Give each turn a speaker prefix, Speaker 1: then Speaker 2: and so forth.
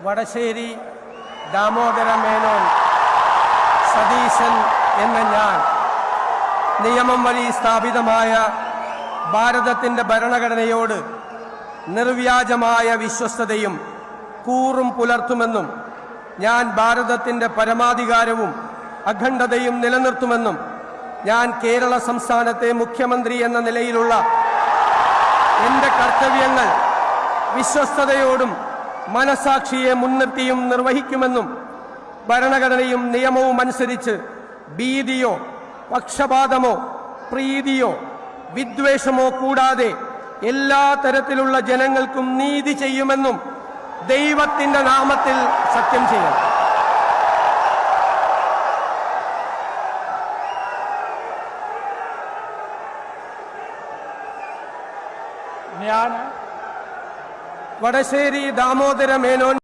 Speaker 1: വടശ്ശേരി ദാമോദര മേനോൻ സതീശൻ എന്ന ഞാൻ നിയമം വഴി സ്ഥാപിതമായ ഭാരതത്തിൻ്റെ ഭരണഘടനയോട് നിർവ്യാജമായ വിശ്വസ്തതയും കൂറും പുലർത്തുമെന്നും ഞാൻ ഭാരതത്തിൻ്റെ പരമാധികാരവും അഖണ്ഡതയും നിലനിർത്തുമെന്നും ഞാൻ കേരള സംസ്ഥാനത്തെ മുഖ്യമന്ത്രി എന്ന നിലയിലുള്ള എൻ്റെ കർത്തവ്യങ്ങൾ വിശ്വസ്തയോടും മനസാക്ഷിയെ മുൻനിർത്തിയും നിർവഹിക്കുമെന്നും ഭരണഘടനയും നിയമവും അനുസരിച്ച് ഭീതിയോ പക്ഷപാതമോ പ്രീതിയോ വിദ്വേഷമോ കൂടാതെ എല്ലാ തരത്തിലുള്ള ജനങ്ങൾക്കും നീതി ചെയ്യുമെന്നും ദൈവത്തിന്റെ നാമത്തിൽ സത്യം ചെയ്യാം.
Speaker 2: ഞാൻ
Speaker 1: വടശ്ശേരി ദാമോദര മേനോൻ